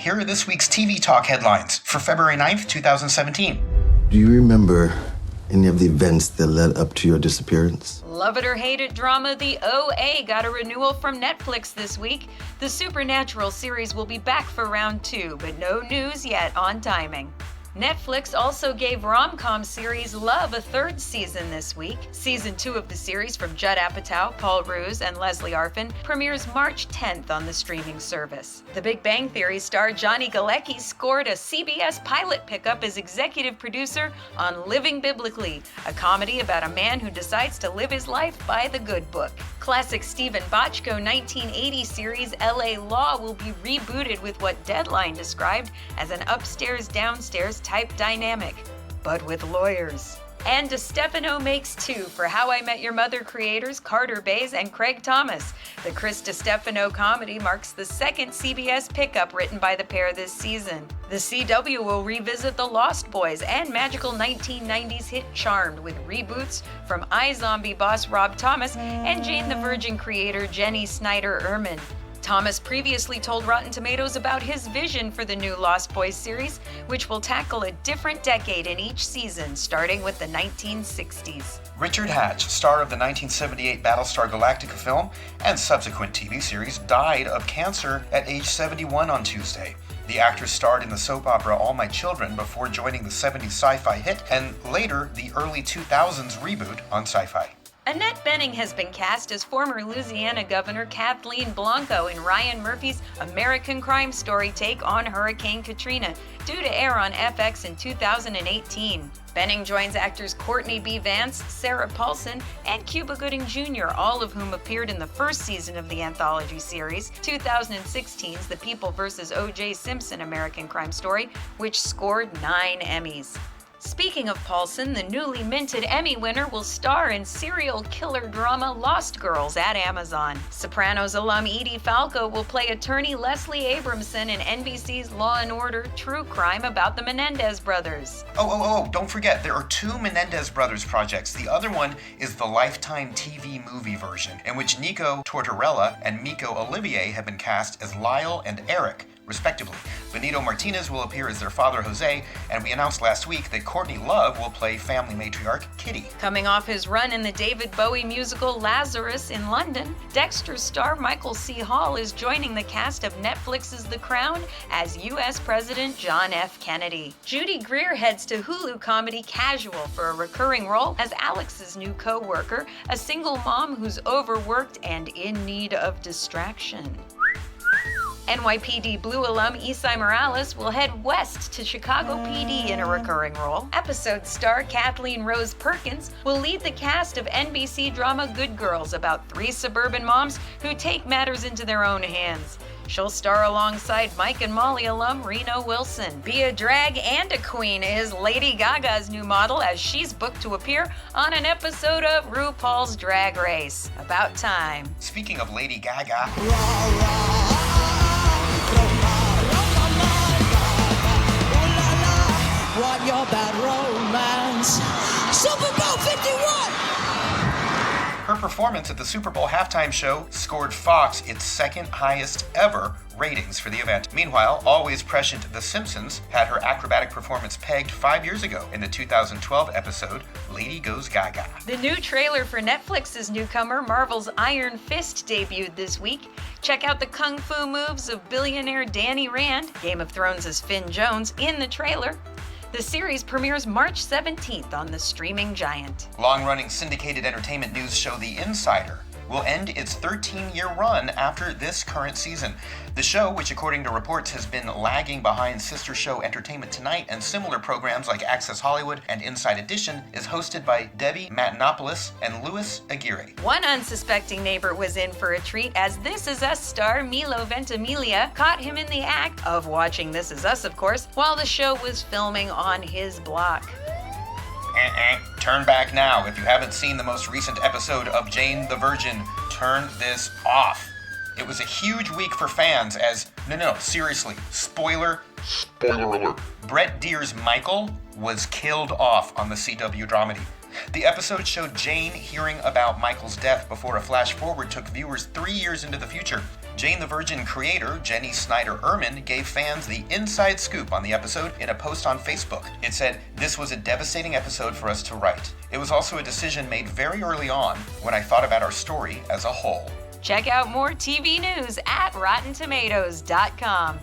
here are this week's TV Talk headlines for February 9th, 2017. Do you remember any of the events that led up to your disappearance? Love it or hate it drama, The OA got a renewal from Netflix this week. The Supernatural series will be back for round 2, but no news yet on timing. Netflix also gave rom-com series Love a 3rd season this week. Season 2 of the series from Judd Apatow, Paul Roos, and Leslie Arfin premieres March 10th on the streaming service. The Big Bang Theory star Johnny Galecki scored a CBS pilot pickup as executive producer on Living Biblically, a comedy about a man who decides to live his life by the good book. Classic Stephen Bochco 1980 series LA Law will be rebooted with what Deadline described as an upstairs-downstairs type dynamic, but with lawyers. And DiStefano makes 2 for How I Met Your Mother creators Carter Bays and Craig Thomas. The Chris DiStefano comedy marks the 2nd CBS pickup written by the pair this season. The CW will revisit The Lost Boys and magical 1990s hit Charmed with reboots from iZombie boss Rob Thomas and Jane the Virgin creator Jenny Snyder-Urman. Thomas previously told Rotten Tomatoes about his vision for the new Lost Boys series, which will tackle a different decade in each season, starting with the 1960s. Richard Hatch, star of the 1978 Battlestar Galactica film and subsequent TV series, died of cancer at age 71 on Tuesday. The actor starred in the soap opera All My Children before joining the 70s sci-fi hit and later the early 2000s reboot on Sci-Fi. Annette Bening has been cast as former Louisiana Governor Kathleen Blanco in Ryan Murphy's American Crime Story take on Hurricane Katrina, due to air on FX in 2018. Bening joins actors Courtney B. Vance, Sarah Paulson, and Cuba Gooding Jr., all of whom appeared in the first season of the anthology series, 2016's The People vs. O.J. Simpson American Crime Story, which scored 9 Emmys. Speaking of Paulson, the newly minted Emmy winner will star in serial killer drama Lost Girls at Amazon. Sopranos alum Edie Falco will play attorney Leslie Abramson in NBC's Law & Order true crime about the Menendez brothers. Don't forget, there are 2 Menendez brothers projects. The other one is the Lifetime TV movie version, in which Nico Tortorella and Miko Olivier have been cast as Lyle and Eric, respectively. Benito Martinez will appear as their father Jose, and we announced last week that Courtney Love will play family matriarch Kitty. Coming off his run in the David Bowie musical Lazarus in London, Dexter's star Michael C. Hall is joining the cast of Netflix's The Crown as U.S. President John F. Kennedy. Judy Greer heads to Hulu comedy Casual for a recurring role as Alex's new co-worker, a single mom who's overworked and in need of distraction. NYPD Blue alum Esai Morales will head west to Chicago PD in a recurring role. Episode star Kathleen Rose Perkins will lead the cast of NBC drama Good Girls about 3 suburban moms who take matters into their own hands. She'll star alongside Mike and Molly alum Reno Wilson. Be a drag and a queen is Lady Gaga's new model as she's booked to appear on an episode of RuPaul's Drag Race. About time. Speaking of Lady Gaga, Want your bad romance. Super Bowl 51! her performance at the Super Bowl halftime show scored Fox its 2nd highest ever ratings for the event. Meanwhile, always prescient The Simpsons had her acrobatic performance pegged 5 years ago in the 2012 episode Lady Goes Gaga. The new trailer for Netflix's newcomer, Marvel's Iron Fist, debuted this week. Check out the kung fu moves of billionaire Danny Rand, Game of Thrones' Finn Jones, in the trailer. The series premieres March 17th on the streaming giant. Long-running syndicated entertainment news show The Insider will end its 13-year run after this current season. The show, which according to reports has been lagging behind sister show Entertainment Tonight and similar programs like Access Hollywood and Inside Edition, is hosted by Debbie Matenopoulos and Louis Aguirre. One unsuspecting neighbor was in for a treat as This Is Us star Milo Ventimiglia caught him in the act of watching This Is Us, of course, while the show was filming on his block. Turn back now. If you haven't seen the most recent episode of Jane the Virgin, turn this off. It was a huge week for fans as, seriously, spoiler alert. Brett Deer's Michael was killed off on the CW dramedy. The episode showed Jane hearing about Michael's death before a flash forward took viewers 3 years into the future. Jane the Virgin creator Jenny Snyder-Erman gave fans the inside scoop on the episode in a post on Facebook. It said, "This was a devastating episode for us to write. It was also a decision made very early on when I thought about our story as a whole." Check out more TV news at RottenTomatoes.com.